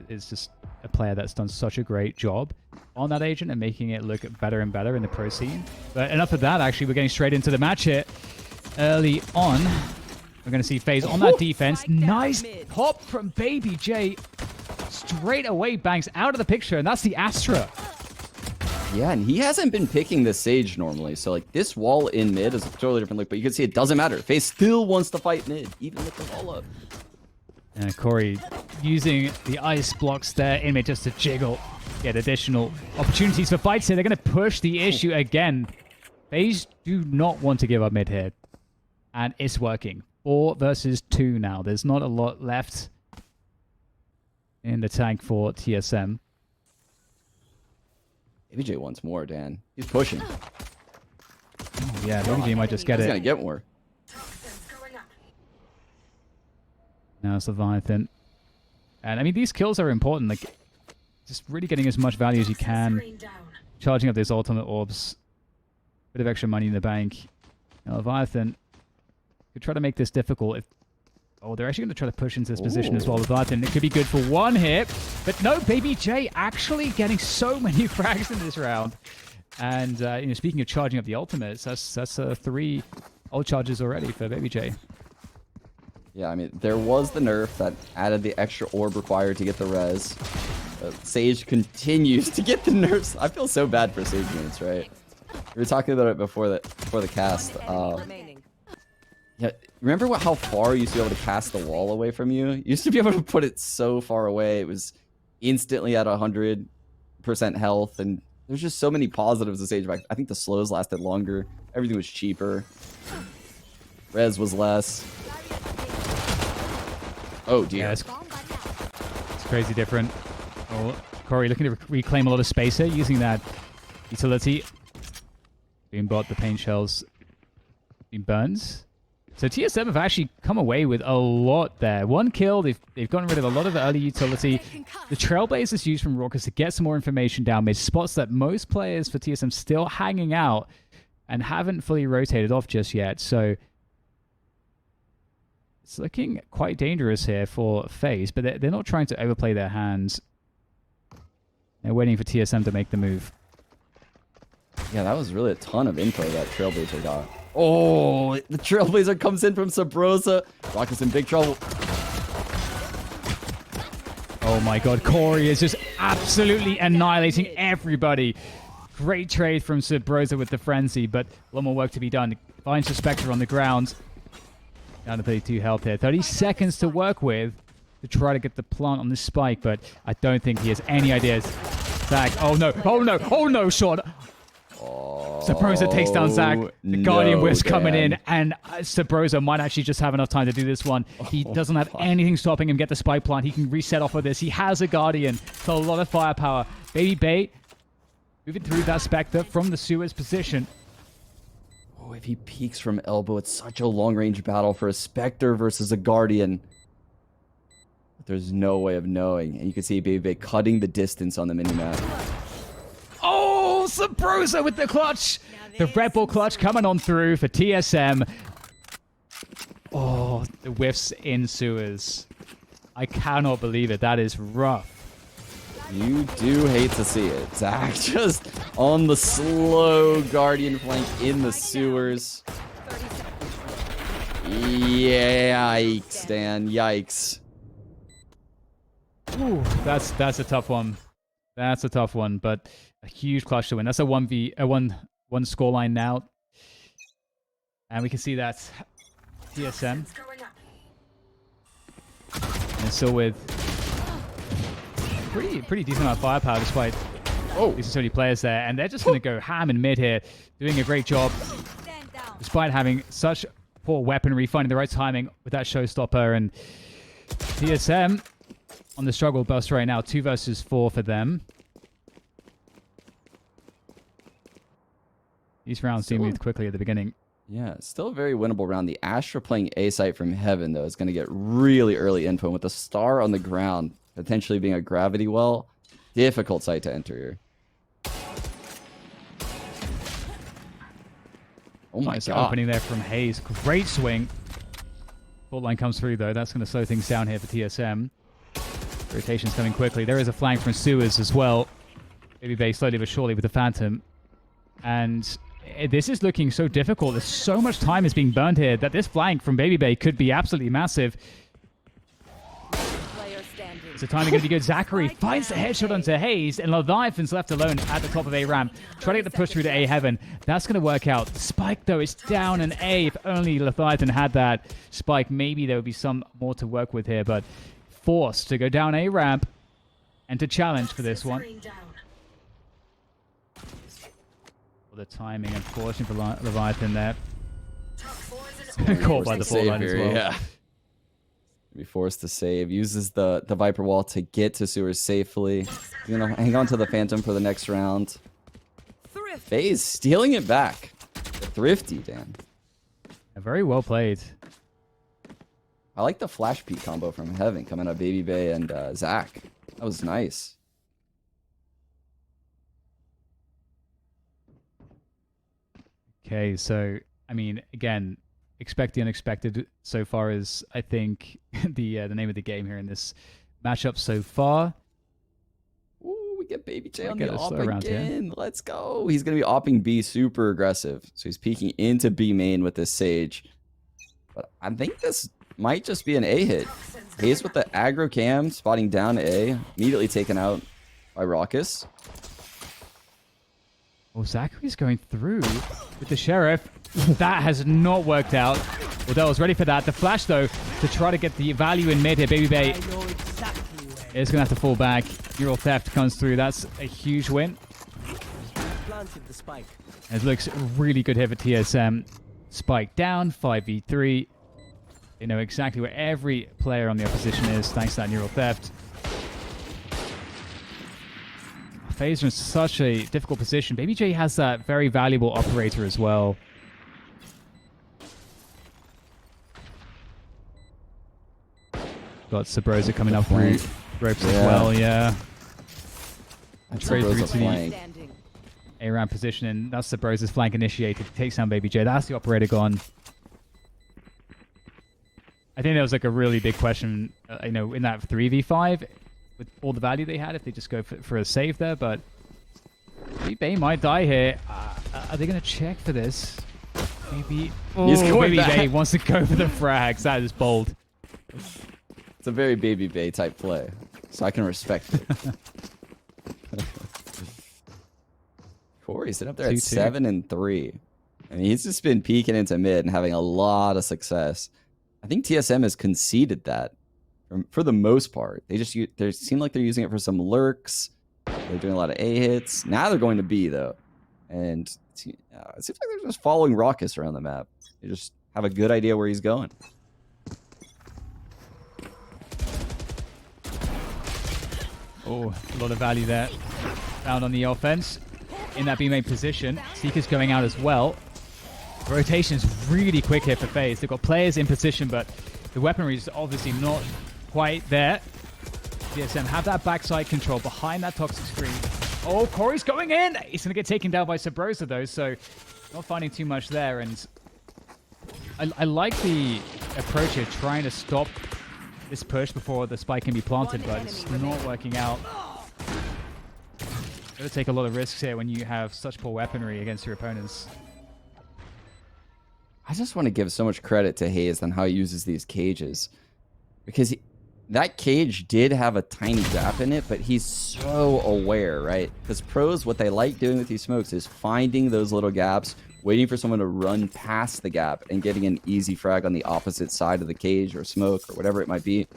is just a player that's done such a great job on that agent and making it look better and better in the pro scene. But enough of that, actually. We're getting straight into the match here. Early on, we're going to see FaZe on that defense. Nice pop from Baby J. Straight away banks out of the picture, and that's the Astra. Yeah, and he hasn't been picking the Sage normally. So, like, this wall in mid is a totally different look. But you can see it doesn't matter. FaZe still wants to fight mid, even with the wall up. And Corey using the ice blocks there in mid just to jiggle. Get additional opportunities for fights here. They're going to push the issue again. FaZe do not want to give up mid here. And it's working. 4 versus 2 now. There's not a lot left in the tank for TSM. ABJ wants more, Dan. He's pushing. Oh, yeah, ABJ might just get it. He's going to get more. Now it's Leviathan. And I mean, these kills are important. Like, just really getting as much value as you can. Charging up those ultimate orbs. Bit of extra money in the bank. Now, Leviathan could try to make this difficult. Oh, they're actually going to try to push into this position as well. Leviathan, it could be good for one hit. But no, Baby J actually getting so many frags in this round. And, you know, speaking of charging up the ultimates, that's 3 ult charges already for Baby J. Yeah, I mean, there was the nerf that added the extra orb required to get the res. Sage continues to get the nerfs. I feel so bad for Sage units, right? We were talking about it before the cast. Yeah, remember how far you used to be able to cast the wall away from you? You used to be able to put it so far away. It was instantly at 100% health, and there's just so many positives of Sage. I think the slows lasted longer. Everything was cheaper. Res was less. Oh, dear. Yeah, it's crazy different. Oh, Corey looking to reclaim a lot of space here, using that utility. Being bought, the pain shells being burns. So TSM have actually come away with a lot there. 1 kill, they've gotten rid of a lot of the early utility. The Trailblazers used from Raucus to get some more information down mid, spots that most players for TSM still hanging out and haven't fully rotated off just yet. So it's looking quite dangerous here for FaZe, but they're not trying to overplay their hands. They're waiting for TSM to make the move. Yeah, that was really a ton of info that Trailblazer got. Oh, the Trailblazer comes in from Subroza. Raucus in big trouble. Oh my god, Corey is just absolutely annihilating everybody. Great trade from Subroza with the frenzy, but a lot more work to be done. Finds the Spectre on the ground. Down to 32 health here. 30 seconds to work with to try to get the plant on this spike, but I don't think he has any ideas. Zach, oh no, oh no, oh no, Sean. Subroza takes down Zach. The Guardian Whiff's coming in, and Subroza might actually just have enough time to do this one. He doesn't have anything stopping him get the spike plant. He can reset off of this. He has a Guardian, so a lot of firepower. Baby Bait moving through that Spectre from the sewers position. Oh, if he peeks from elbow, it's such a long-range battle for a Spectre versus a Guardian. But there's no way of knowing, and you can see Baby Bait cutting the distance on the minimap. Oh, Subroza with the clutch. The Red Bull clutch coming on through for TSM. Oh, the whiffs in sewers. I cannot believe it. That is rough. You do hate to see it. Zach just on the slow Guardian flank in the sewers. Yikes, Dan. Yikes. Ooh, that's a tough one. That's a tough one, but a huge clutch to win. That's a 1 scoreline now. And we can see that TSM. And still with pretty decent amount of firepower despite losing so many players there. And they're just going to go ham in mid here, doing a great job. Despite having such poor weaponry, finding the right timing with that showstopper. And TSM on the struggle bus right now, 2 versus 4 for them. These rounds do move quickly at the beginning. Yeah, still a very winnable round. The Astra playing A site from heaven, though, is going to get really early info. With the star on the ground, potentially being a gravity well, difficult site to enter here. Oh my god. Opening there from Hayes. Great swing. Fault line comes through, though. That's going to slow things down here for TSM. Rotation's coming quickly. There is a flank from Sewers as well. Baby Bay slowly but surely with the Phantom. And this is looking so difficult. There's so much time is being burned here that this flank from Baby Bay could be absolutely massive. Is the timing going to be good? Zachary finds the headshot onto Hazed, and Leviathan's left alone at the top of A ramp. Trying to get the push through to A heaven. That's going to work out. Spike, though, is down in A. If only Leviathan had that spike, maybe there would be some more to work with here, but forced to go down A ramp and to challenge for this one. The timing, unfortunately, for Leviathan there. Caught by the fault line as well. Yeah. Be forced to save. Uses the Viper wall to get to Sewers safely. You know, hang on to the Phantom for the next round. FaZe stealing it back. Thrifty, Dan. Very well played. I like the flash peek combo from Heaven coming up Baby Bay and Zach. That was nice. Okay, so, I mean, again, expect the unexpected so far as, I think, the name of the game here in this matchup so far. Ooh, we get Baby J on Get the a op slow round here. again. Let's go. He's going to be opping B super aggressive. So he's peeking into B main with this Sage. But I think this might just be an A hit. Hayes with the aggro cam, spotting down A. Immediately taken out by Raucus. Oh, Zachary's going through with the Sheriff. That has not worked out. Waddell was ready for that. The flash, though, to try to get the value in mid here. Baby Bay is going to have to fall back. Neural Theft comes through. That's a huge win. It looks really good here for TSM. Spike down, 5v3. They know exactly where every player on the opposition is, thanks to that Neural Theft. FaZe are in such a difficult position. Baby J has that very valuable operator as well. Got Subroza coming up through ropes as well, yeah. Trade through to the A-ramp position, and that's Subroza's flank initiated. Takes down Baby J. That's the operator gone. I think that was like a really big question, you know, in that 3v5 with all the value they had if they just go for a save there, but Bay might die here. Are they going to check for this? Maybe. Oh, Baby Bay wants to go for the frags. That is bold. It's a very Baby Bay type play, so I can respect it. Corey's sitting up there at 7-3. And he's just been peeking into mid and having a lot of success. I think TSM has conceded that for the most part. They seem like they're using it for some lurks. They're doing a lot of A hits. Now they're going to B, though. And it seems like they're just following Raucus around the map. They just have a good idea where he's going. Oh, a lot of value there. Found on the offense. In that B main position. Seeker's going out as well. The rotation is really quick here for FaZe. They've got players in position, but the weaponry is obviously not quite there. TSM have that backside control behind that toxic screen. Oh, Corey's going in! He's going to get taken down by Subroza, though, so not finding too much there. And I like the approach here, trying to stop this push before the spike can be planted, but it's not working out. Got to take a lot of risks here when you have such poor weaponry against your opponents. I just want to give so much credit to Hayes on how he uses these cages. Because that cage did have a tiny gap in it, but he's so aware, right? Because pros, what they like doing with these smokes is finding those little gaps, waiting for someone to run past the gap and getting an easy frag on the opposite side of the cage or smoke or whatever it might be.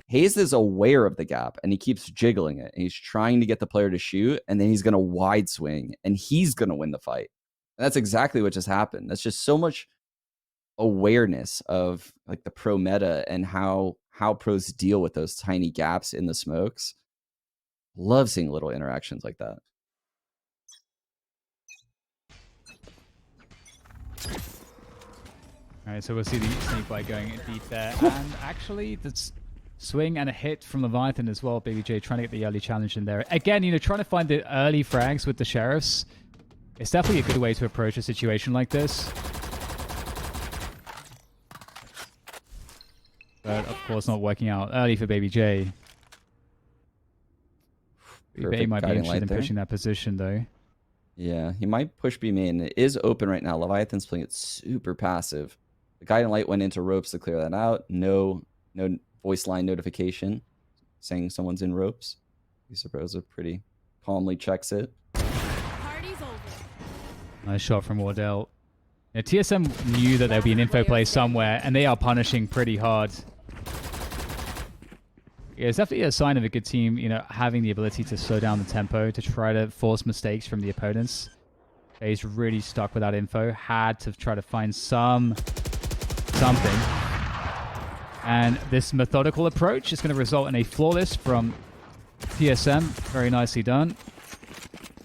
Hayes is aware of the gap and he keeps jiggling it. And he's trying to get the player to shoot, and then he's going to wide swing and he's going to win the fight. And that's exactly what just happened. That's just so much awareness of like the pro meta and how pros deal with those tiny gaps in the smokes. Love seeing little interactions like that. All right, so we'll see the snake bite going deep there, and actually that's swing and a hit from Leviathan as well. Baby J trying to get the early challenge in there again. You know, trying to find the early frags with the sheriffs. It's definitely a good way to approach a situation like this. But of course not working out early for Baby J. They might be guiding interested light in there. pushing that position, though. Yeah, he might push B main. It is open right now. Leviathan's playing it super passive. The guiding light went into ropes to clear that out. No voice line notification saying someone's in ropes. Subroza pretty calmly checks it. Party's over. Nice shot from Wardell. Yeah, TSM knew that there'd be an info play somewhere, and they are punishing pretty hard. Yeah, it's definitely a sign of a good team, you know, having the ability to slow down the tempo, to try to force mistakes from the opponents. FaZe really stuck with that info, had to try to find something. And this methodical approach is going to result in a flawless from TSM. Very nicely done.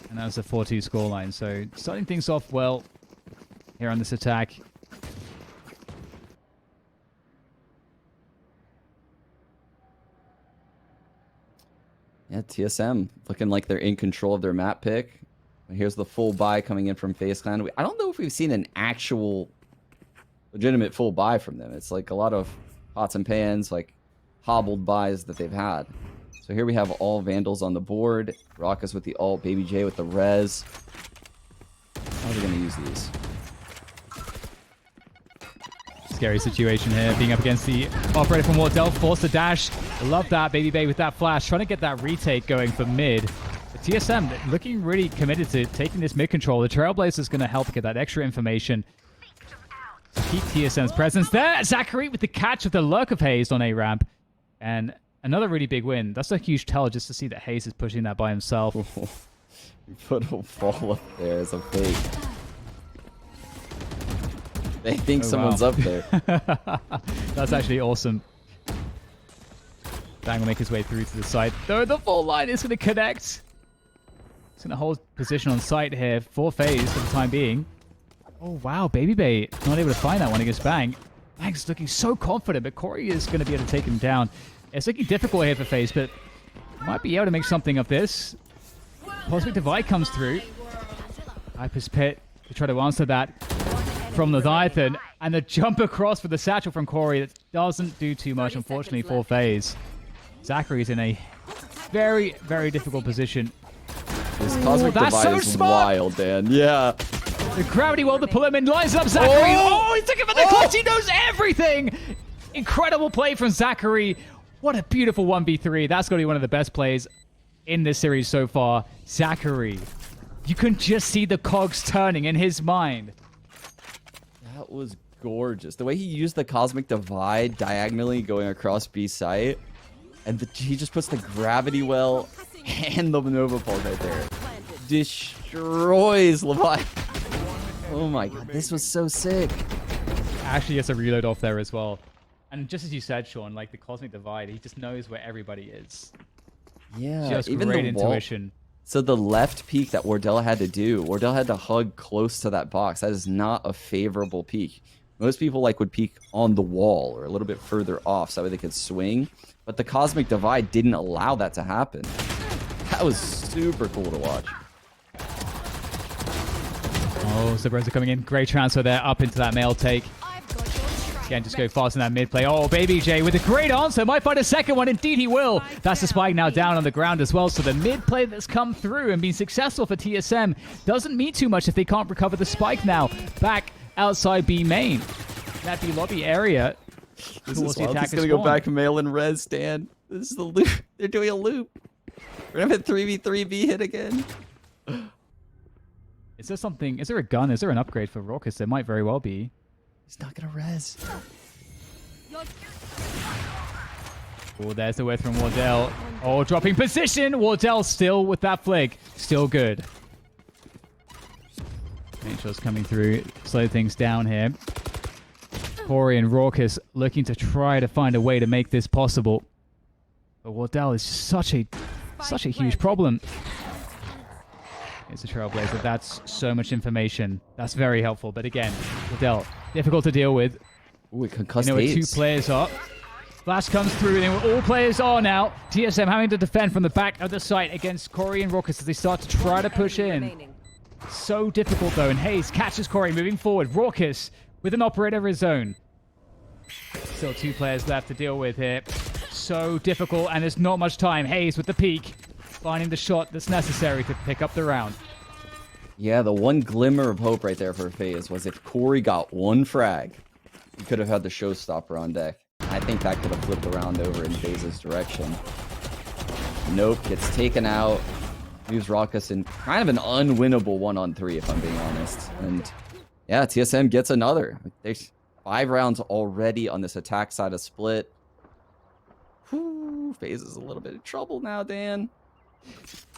And that's a 4-2 scoreline. So starting things off well here on this attack. Yeah, TSM looking like they're in control of their map pick. Here's the full buy coming in from FaZe Clan. I don't know if we've seen an actual legitimate full buy from them. It's like a lot of pots and pans, like hobbled buys that they've had. So here we have all Vandals on the board. Raucous with the ult, Baby J with the res. How are they going to use these? Scary situation here, being up against the operator from Wardell, forced to dash. Love that, Baby Bay with that flash, trying to get that retake going for mid. But TSM looking really committed to taking this mid control. The Trailblazer is going to help get that extra information. Keep TSM's presence there. Zachary with the catch of the lurk of Hazed on A ramp. And another really big win. That's a huge tell just to see that Hazed is pushing that by himself. You put a ball up there as a fake. They think someone's up there. That's actually awesome. Bang will make his way through to the side. Though the full line is going to connect. He's going to hold position on site here for FaZe for the time being. Oh, wow. Baby Bay not able to find that one against Bang. Bang's looking so confident, but Corey is going to be able to take him down. It's looking difficult here for FaZe, but might be able to make something of this. Cosmic Divide comes through. Hyper's Pit to try to answer that from Leviathan, and the jump across for the satchel from Corey that doesn't do too much, unfortunately, for FaZe. Zachary's in a very, very difficult position. This Cosmic Divide so is smart. wild, Dan. Yeah. The gravity well to pull him in, lines up Zachary. Oh, he took him for the clutch. He knows everything. Incredible play from Zachary. What a beautiful 1v3. That's going to be one of the best plays in this series so far. Zachary, you can just see the cogs turning in his mind. That was gorgeous. The way he used the Cosmic Divide diagonally going across B site, and he just puts the gravity well and the Nova Pulse right there. Destroys Levi. Oh my god, this was so sick. Actually gets a reload off there as well. And just as you said, Sean, like the Cosmic Divide, he just knows where everybody is. Yeah, Just even great the intuition. So the left peek that Wardell had to do, Wardell had to hug close to that box. That is not a favorable peek. Most people would peek on the wall or a little bit further off so that way they could swing. But the Cosmic Divide didn't allow that to happen. That was super cool to watch. Oh, Subroza coming in. Great transfer there up into that mail take. Again, just go fast in that mid play. Oh, Baby J with a great answer. Might find a second one. Indeed, he will. That's the spike now down on the ground as well. So the mid play that's come through and been successful for TSM doesn't mean too much if they can't recover the spike now. Back outside B main. That B lobby area. This is wild. He's going to go back mail and res, Dan. This is the loop. They're doing a loop. We're going to have a 3v3 B hit again. Is there something? Is there a gun? Is there an upgrade for Raucous? There might very well be. He's not going to res. Oh, there's the way from Wardell. Oh, dropping position. Wardell still with that flag. Still good. Nature's coming through. Slow things down here. Corey and Raucous looking to try to find a way to make this possible. But Wardell is such a huge problem. It's a Trailblazer. That's so much information. That's very helpful. But again, Wardell, difficult to deal with. Ooh, it concussed with 2 players up. Flash comes through, and all players are now. TSM having to defend from the back of the site against Corey and Raucous as they start to try to push in. So difficult, though, and Hayes catches Corey moving forward. Raucous with an operator of his own. Still 2 players left to deal with here. So difficult, and there's not much time. Hayes with the peek. finding the shot that's necessary to pick up the round. Yeah, the one glimmer of hope right there for FaZe was if Corey got one frag, he could have had the showstopper on deck. I think that could have flipped the round over in FaZe's direction. Nope, gets taken out. Leaves Raucus in kind of an unwinnable 1-on-3, if I'm being honest. And yeah, TSM gets another. There's 5 rounds already on this attack side of split. Whew, FaZe is a little bit of trouble now, Dan.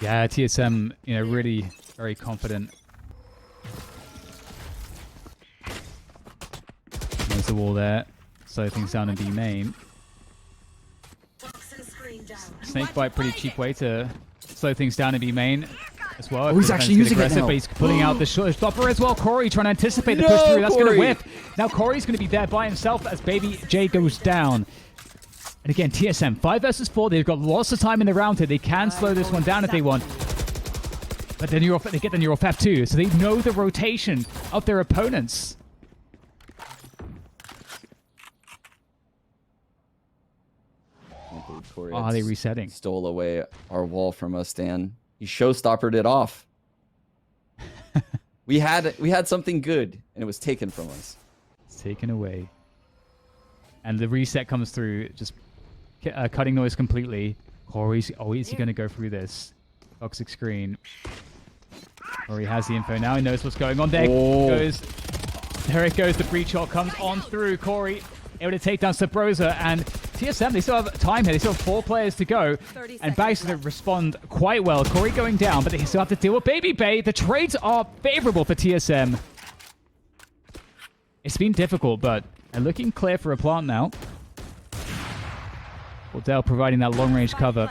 Yeah, TSM, really very confident. There's the wall there. Slow things down in B main. Snakebite, pretty cheap way to slow things down in B main as well. Oh, he's actually using it now. But he's pulling out the stopper as well. Corey trying to anticipate the push through. That's going to whiff. Now Corey's going to be there by himself as Baby J goes down. And again, TSM, 5 versus 4. They've got lots of time in the round here. They can slow this one down if they want. But then they get the neural theft too, so they know the rotation of their opponents. Are they resetting? Stole away our wall from us, Dan. He showstoppered it off. we had something good, and it was taken from us. It's taken away. And the reset comes through, just cutting noise completely. Corey's, is he going to go through this? Toxic screen. Corey has the info now. He knows what's going on. There it goes. The breach shot comes on through. Corey able to take down Subroza, and TSM, they still have time here. They still have 4 players to go. And Bag's going to respond quite well. Corey going down, but they still have to deal with Baby Bay. The trades are favorable for TSM. It's been difficult, but they're looking clear for a plant now. WARDELL providing that long-range cover.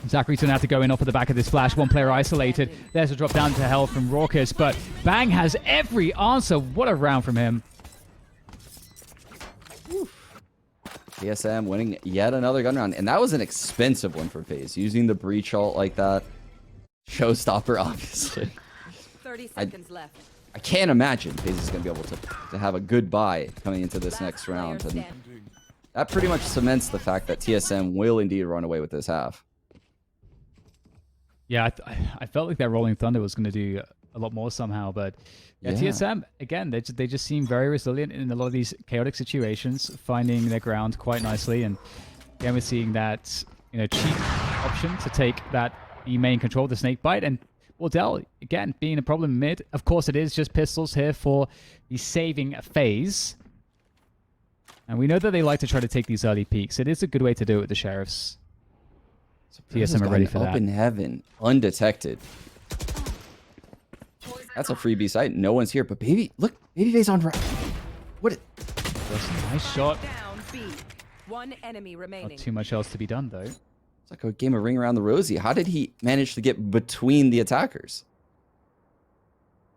Zachary's going to have to go in off of the back of this flash. 1 player isolated. There's a drop down to hell from Raucus, but Bang has every answer. What a round from him. TSM winning yet another gun round. And that was an expensive one for FaZe. Using the breach ult like that. Showstopper, obviously. 30 seconds left. I can't imagine FaZe is going to be able to have a good buy coming into this next round. And that pretty much cements the fact that TSM will indeed run away with this half. Yeah, I felt like that Rolling Thunder was going to do a lot more somehow, but yeah, TSM, again, they just seem very resilient in a lot of these chaotic situations, finding their ground quite nicely. And again, we're seeing that cheap option to take that B main control, the Snakebite, and WARDELL, again, being a problem mid. Of course, it is just pistols here for the saving phase. And we know that they like to try to take these early peaks. It is a good way to do it with the Sheriffs. TSM are ready for that. Up in heaven, undetected. That's a freebie site. No one's here, but Baby, look, Baby Bay's on. What? That's a nice shot. Down B. 1 enemy remaining. Not too much else to be done, though. It's like a game of Ring Around the Rosie. How did he manage to get between the attackers?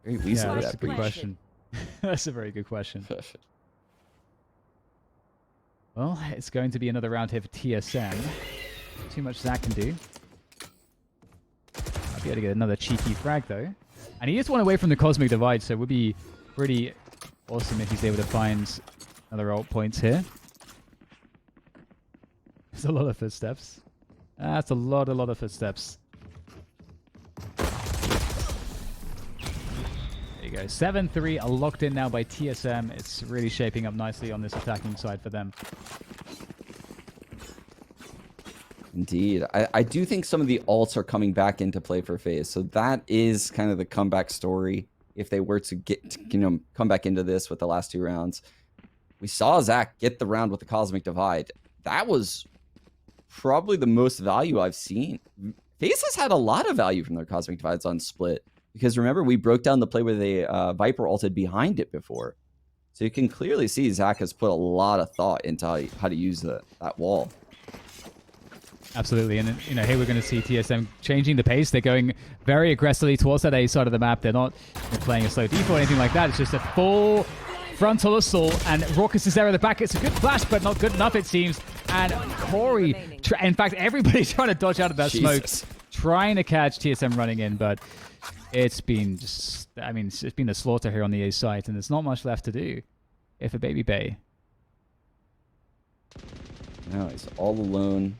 Very easily. Yeah, that's a good question. That's a very good question. Well, it's going to be another round here for TSM. Too much Zach can do. Might be able to get another cheeky frag, though. And he is one away from the Cosmic Divide, so it would be pretty awesome if he's able to find another ult points here. There's a lot of footsteps. That's a lot of footsteps. There you go. 7-3 are locked in now by TSM. It's really shaping up nicely on this attacking side for them. Indeed. I do think some of the ults are coming back into play for FaZe. So that is kind of the comeback story if they were to get, come back into this with the last 2 rounds. We saw Zach get the round with the Cosmic Divide. That was probably the most value I've seen. FaZe has had a lot of value from their Cosmic Divides on split. Because remember, we broke down the play where they Viper ulted behind it before. So you can clearly see Zach has put a lot of thought into how to use that wall. Absolutely, and here we're going to see TSM changing the pace. They're going very aggressively towards that A side of the map. They're not playing a slow default or anything like that. It's just a full frontal assault, and Raucus is there at the back. It's a good flash, but not good enough, it seems. And Corey, in fact, everybody's trying to dodge out of that smoke, trying to catch TSM running in, but it's been just, it's been a slaughter here on the A side, and there's not much left to do if a Baby Bay. No, he's all alone.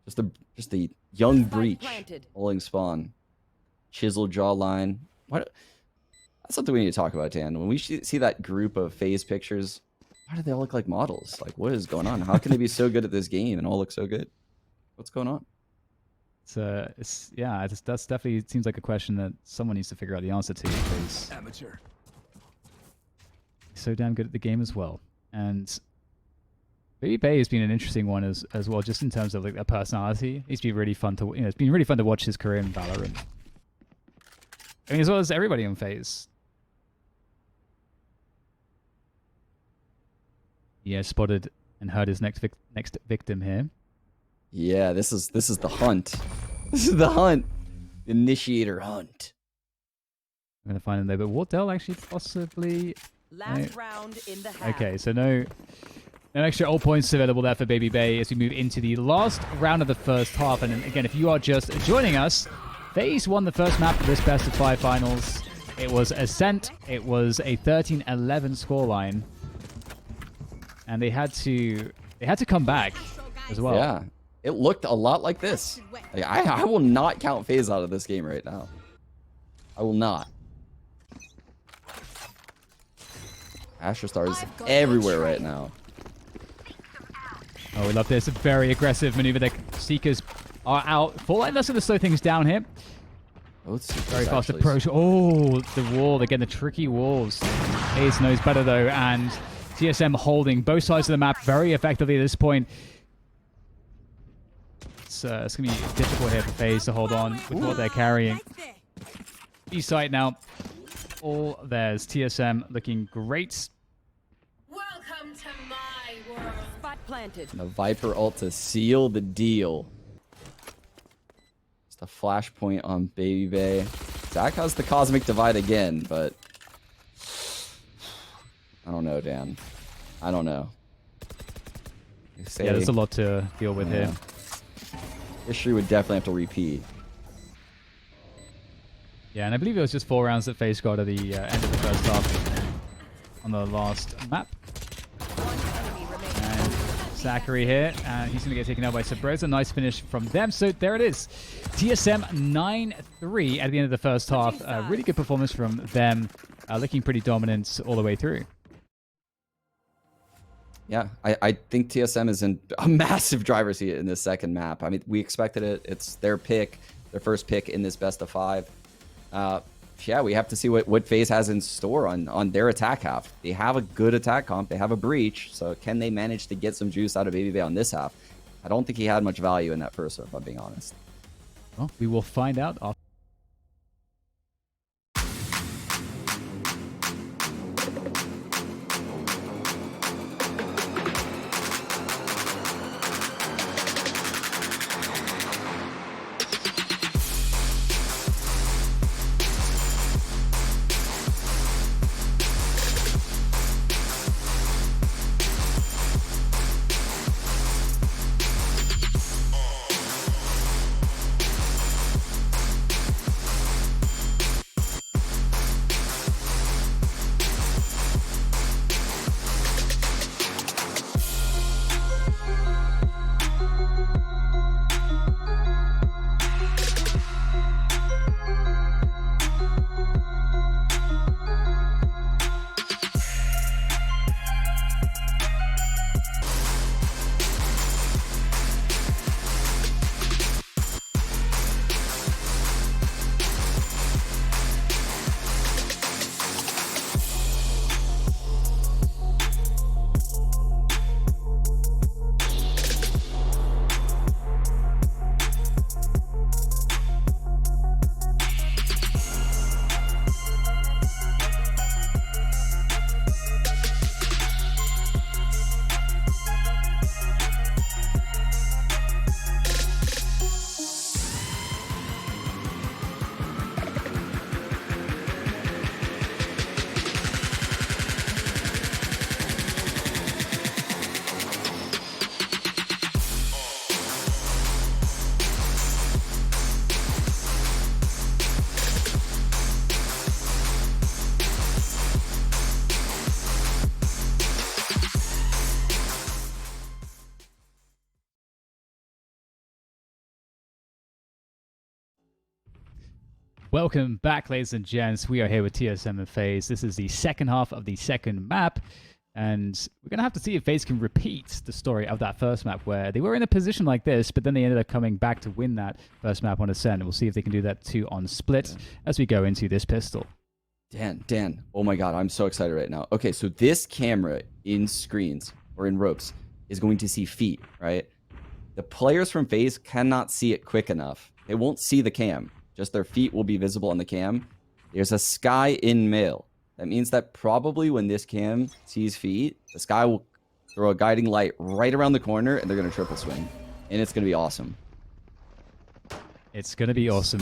Just the Young Spike Breach planted. holding spawn. Chiseled jawline. What? That's something we need to talk about, Dan. When we see that group of FaZe pictures, why do they all look like models? Like, what is going on? How can they be so good at this game and all look so good? What's going on? That's definitely seems like a question that someone needs to figure out the answer to, because Amateur. he's so damn good at the game as well. And Baby Bay has been an interesting one as well, just in terms of like a personality. He's been really fun to it's been really fun to watch his career in Valorant. I mean, as well as everybody on FaZe. Yeah, spotted and heard his next victim here. Yeah, this is the hunt. This is the hunt. Initiator hunt. I'm gonna find him there, but Wardell actually possibly. Last round in the half. Okay, so no extra ult points available there for Baby Bay as we move into the last round of the first half. And then, again, if you are just joining us, FaZe won the first map of this best of 5 finals. It was Ascent. It was a 13-11 scoreline, and they had to come back as well. Yeah, it looked a lot like this. Like, I will not count FaZe out of this game right now. I will not. Asher Stars everywhere right now. Oh, we love this. A very aggressive maneuver. The Seekers are out. Full line. That's going to slow things down here. Very fast approach. Oh, the wall. Again, the tricky walls. FaZe knows better, though. And TSM holding both sides of the map very effectively at this point. It's going to be difficult here for FaZe to hold on with what they're carrying. B site now. All theirs. TSM looking great. Welcome to my world. Spot planted. And the Viper ult to seal the deal. Just a flashpoint on Baby Bay. Zach has the Cosmic Divide again, but I don't know, Dan. I don't know. Yeah, there's a lot to deal with here. History would definitely have to repeat. Yeah, and I believe it was just 4 rounds that FaZe got at the end of the first half on the last map. And Zachary here, and he's going to get taken out by Subroza. Nice finish from them. So there it is. TSM 9-3 at the end of the first half. Really good performance from them, looking pretty dominant all the way through. Yeah, I think TSM is in a massive driver's seat in this second map. I mean, we expected it. It's their pick, their first pick in this best of 5. Yeah, we have to see what FaZe has in store on their attack half. They have a good attack comp. They have a breach. So can they manage to get some juice out of Baby Bay on this half? I don't think he had much value in that first, if I'm being honest. Well, we will find out after. Welcome back, ladies and gents. We are here with TSM and FaZe. This is the second half of the second map, and we're going to have to see if FaZe can repeat the story of that first map where they were in a position like this, but then they ended up coming back to win that first map on Ascent. We'll see if they can do that too on Split as we go into this pistol. Dan, oh my god, I'm so excited right now. Okay, so this camera in screens, or in ropes, is going to see feet, right? The players from FaZe cannot see it quick enough. They won't see the cam. Just their feet will be visible on the cam. There's a sky in male. That means that probably when this cam sees feet, the sky will throw a guiding light right around the corner, and they're going to triple swing. And it's going to be awesome. It's going to be awesome.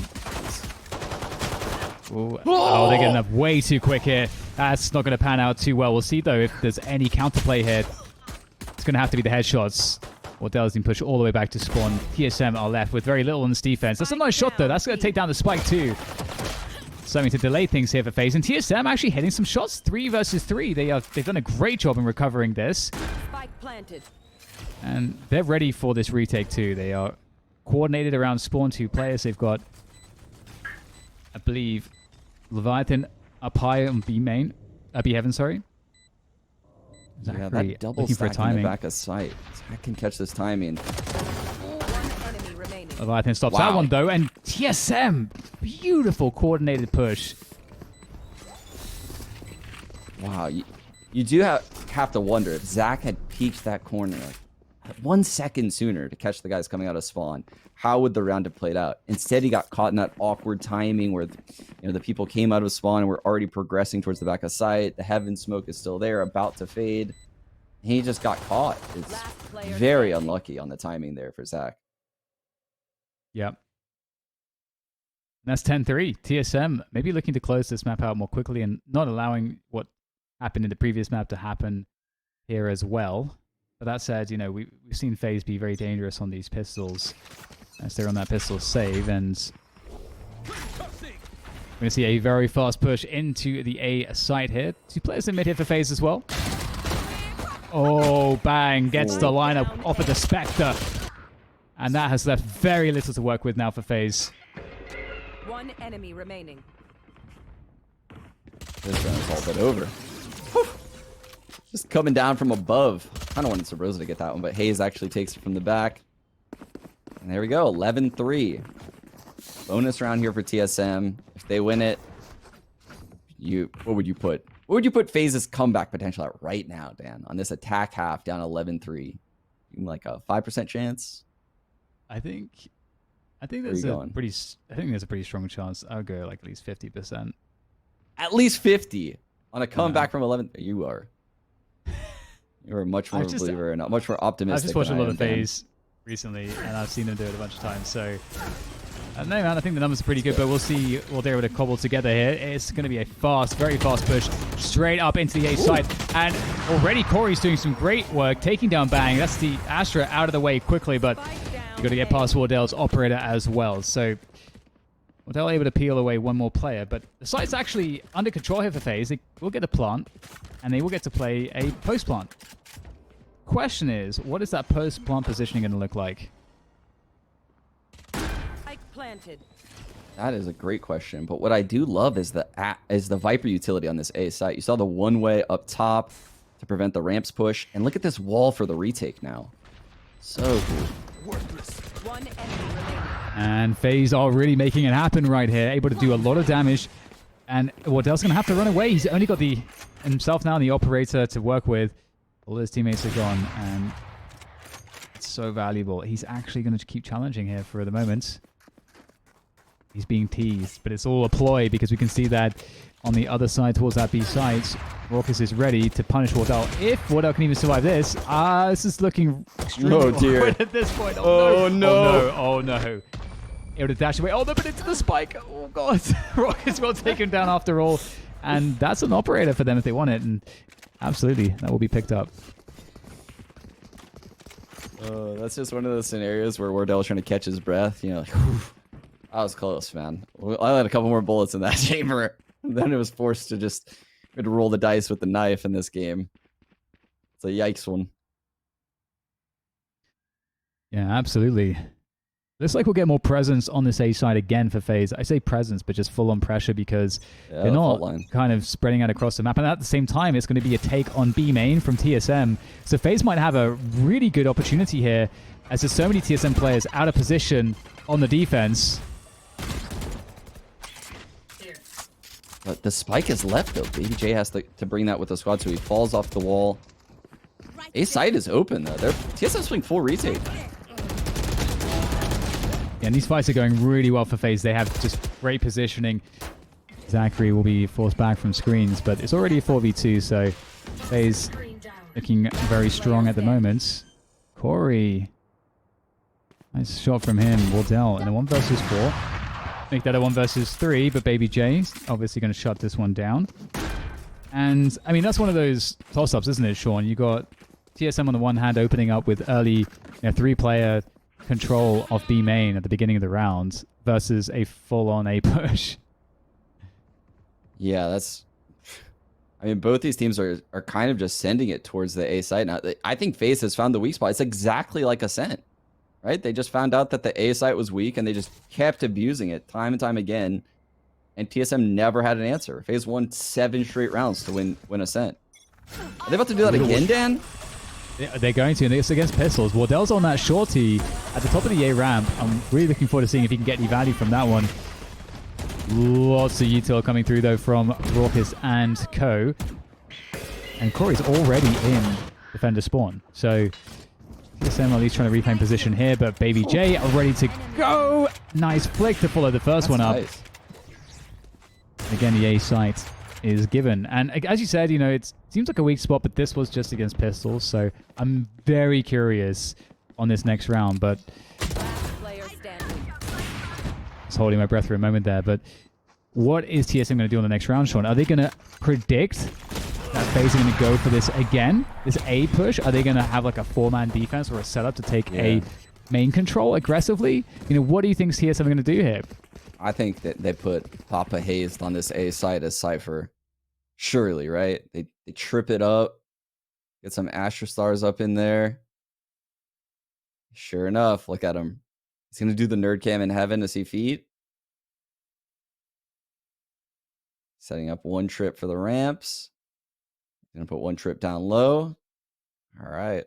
Ooh. Oh, they're getting up way too quick here. That's not going to pan out too well. We'll see, though, if there's any counterplay here. It's going to have to be the headshots. WARDELL's been pushed all the way back to spawn. TSM are left with very little on this defense. That's a nice shot, though. That's going to take down the spike, too. Something to delay things here for FaZe. And TSM actually hitting some shots. 3 versus 3. They've done a great job in recovering this. Spike planted. And they're ready for this retake, too. They are coordinated around spawn 2 players. They've got, I believe, Leviathan up high on B main. B heaven, sorry. Yeah, that double stack in the back of sight. Zach can catch this timing. Leviathan stops that one, though, and TSM, beautiful coordinated push. Wow, you do have to wonder if Zach had peeked that corner like 1 second sooner to catch the guys coming out of spawn, how would the round have played out? Instead, he got caught in that awkward timing where the people came out of spawn and were already progressing towards the back of sight. The heaven smoke is still there, about to fade. He just got caught. It's very unlucky on the timing there for Zach. Yep. That's 10-3. TSM maybe looking to close this map out more quickly and not allowing what happened in the previous map to happen here as well. But that said, we've seen FaZe be very dangerous on these pistols as they're on that pistol save, and we're going to see a very fast push into the A site here. 2 players in mid here for FaZe as well. Oh, bang. Gets the lineup off of the Spectre. And that has left very little to work with now for FaZe. 1 enemy remaining. This round is all but over. Whew. Just coming down from above. Kind of wanted Subroza to get that one, but Hayes actually takes it from the back. And there we go, 11-3. Bonus round here for TSM. If they win it, what would you put? What would you put FaZe's comeback potential at right now, Dan? On this attack half, down 11-3. Like a 5% chance? I think there's a pretty strong chance. I would go like at least 50%. At least 50 on a comeback from 11. You are much more of a believer and much more optimistic. I've just watched a lot of FaZe recently, and I've seen them do it a bunch of times. So, I don't know, man. I think the numbers are pretty good, but we'll see what they're able to cobble together here. It's going to be a very fast push straight up into the A site. And already Corey's doing some great work, taking down Bang. That's the Astra out of the way quickly, but you've got to get past WARDELL's operator as well. So, WARDELL able to peel away one more player, but the site's actually under control here for FaZe. They will get a plant, and they will get to play a post-plant. Question is, what is that post-plant positioning going to look like? Planted. That is a great question, but what I do love is the Viper utility on this A site. You saw the one-way up top to prevent the ramps push, and look at this wall for the retake now. So cool. 1 enemy remaining. And FaZe are really making it happen right here, able to do a lot of damage. And WARDELL's going to have to run away. He's only got himself now and the operator to work with. All his teammates are gone, and it's so valuable. He's actually going to keep challenging here for the moment. He's being teased, but it's all a ploy because we can see that on the other side towards that B site, Raucus is ready to punish WARDELL. If WARDELL can even survive this, this is looking extremely awkward at this point. Oh, no. Oh, no. Able to dash away. Oh, no, but into the spike. Oh, God. Raucus will take him down after all. And that's an operator for them if they want it. And absolutely, that will be picked up. That's just one of those scenarios where WARDELL's trying to catch his breath. Like, whew. That was close, man. I had a couple more bullets in that chamber. Then it was forced to just roll the dice with the knife in this game. It's a yikes one. Yeah, absolutely. Looks like we'll get more presence on this A side again for FaZe. I say presence, but just full-on pressure because Yeah, they're not fault line. kind of spreading out across the map. And at the same time, it's going to be a take on B main from TSM. So FaZe might have a really good opportunity here as there's so many TSM players out of position on the defense. But the spike is left, though. BJ has to bring that with the squad, so he falls off the wall. A side is open, though. TSM's playing full retake. Yeah, and these fights are going really well for FaZe. They have just great positioning. Zachary will be forced back from screens, but it's already a 4v2, so FaZe looking very strong at the moment. Corey. Nice shot from him. Wardell in a 1 versus 4. Make that a 1 versus 3, but Baby J's obviously going to shut this one down. And, I mean, that's one of those toss-ups, isn't it, Sean? You got TSM on the one hand opening up with early 3-player control of B main at the beginning of the round versus a full-on A push. Yeah, that's... I mean, both these teams are kind of just sending it towards the A side now. I think FaZe has found the weak spot. It's exactly like Ascent, right? They just found out that the A site was weak, and they just kept abusing it time and time again. And TSM never had an answer. FaZe won 7 straight rounds to win Ascent. Are they about to do that again, Dan? They're going to, and it's against pistols. Wardell's on that shorty at the top of the A ramp. I'm really looking forward to seeing if he can get any value from that one. Lots of util coming through, though, from Raucous and Co. And Corey's already in defender spawn. So TSM at least trying to reclaim position here, but Baby J are ready to go. Nice flick to follow the first one up. Nice. Again, the A site is given. And as you said, it seems like a weak spot, but this was just against pistols. So I'm very curious on this next round, but Player standing. I was holding my breath for a moment there. But what is TSM going to do on the next round, Sean? Are they going to predict that FaZe are going to go for this again, this A push? Are they going to have like a 4-man defense or a setup to take A main control aggressively? What do you think TSM are going to do here? I think that they put Papa Hazed on this A side as Cypher. Surely, right? They trip it up. Get some Astra Stars up in there. Sure enough, look at him. He's going to do the nerd cam in heaven to see feet. Setting up 1 trip for the ramps. Going to put 1 trip down low. All right.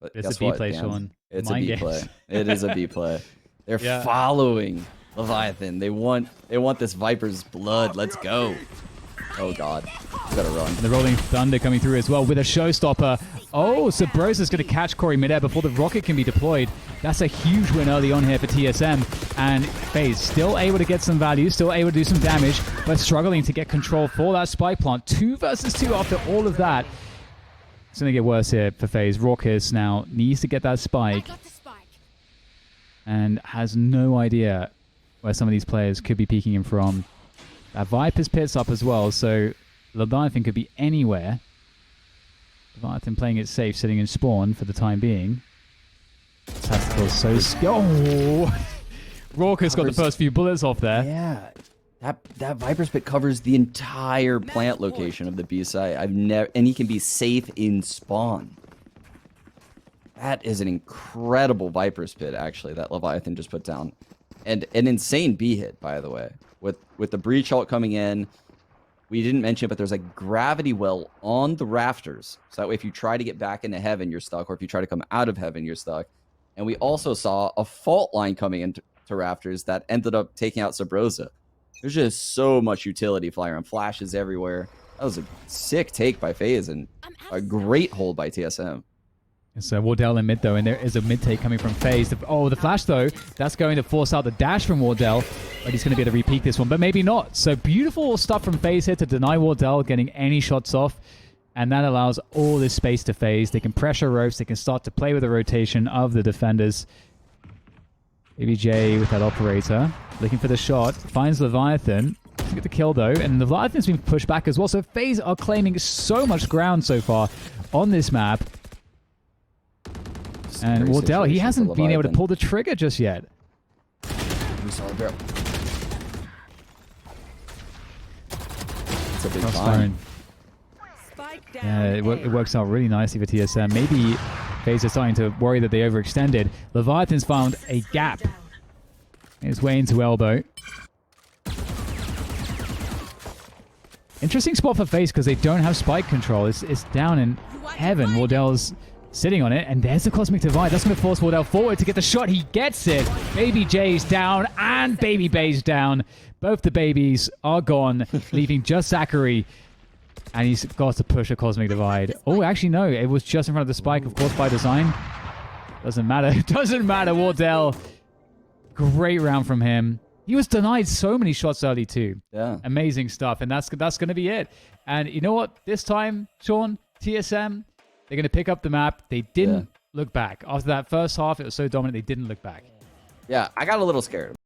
But It's guess a B what, play, Dan? Sean. It's Mind a B games. play. It is a B play. They're Yeah. following Leviathan. They want this Viper's blood. Let's go. Oh god. We gotta run. And the Rolling Thunder coming through as well with a showstopper. Oh, subroza's going to catch Corey midair before the rocket can be deployed. That's a huge win early on here for TSM. And FaZe still able to get some value, still able to do some damage, but struggling to get control for that spike plant. 2 versus 2 after all of that. It's going to get worse here for FaZe. Raucous now needs to get that spike and has no idea where some of these players could be peeking him from. That Viper's pit's up as well, so Leviathan could be anywhere. Leviathan playing it safe, sitting in spawn for the time being. Tactical so oh! Raucous got the first few bullets off there. Yeah. That Viper's pit covers the entire plant location of the B site. And he can be safe in spawn. That is an incredible Viper's pit, actually, that Leviathan just put down. And an insane B hit, by the way. With the breach ult coming in, we didn't mention it, but there's a gravity well on the rafters. So that way if you try to get back into heaven, you're stuck. Or if you try to come out of heaven, you're stuck. And we also saw a fault line coming into rafters that ended up taking out Subroza. There's just so much utility flying around. Flashes everywhere. That was a sick take by FaZe and a great hold by TSM. It's Wardell in mid, though, and there is a mid take coming from FaZe. The flash, though, that's going to force out the dash from Wardell, but he's going to be able to repeat this one, but maybe not. So beautiful stuff from FaZe here to deny Wardell getting any shots off, and that allows all this space to FaZe. They can pressure ropes, they can start to play with the rotation of the defenders. Baby J with that operator, looking for the shot, finds Leviathan. Doesn't get the kill, though, and Leviathan's been pushed back as well, so FaZe are claiming so much ground so far on this map. And Wardell, he hasn't been able to pull the trigger just yet. We saw a drop. It's a big Crossfire. find. Spike down. Yeah, it works out really nicely for TSM. Maybe FaZe are starting to worry that they overextended. Leviathan's found a gap His way into elbow. Interesting spot for FaZe because they don't have spike control. It's down in heaven. WARDELL's sitting on it, and there's the Cosmic Divide. That's going to force WARDELL forward to get the shot. He gets it. Baby J's down, and Baby Bay's down. Both the babies are gone, leaving just Zachary. And he's got to push a Cosmic Divide. Oh, actually, no. It was just in front of the spike, of course, by design. Doesn't matter. Doesn't matter. WARDELL. Great round from him. He was denied so many shots early, too. Yeah. Amazing stuff. And that's going to be it. And you know what? This time, Sean, TSM, they're going to pick up the map. They didn't look back. After that first half, it was so dominant, they didn't look back. Yeah, I got a little scared.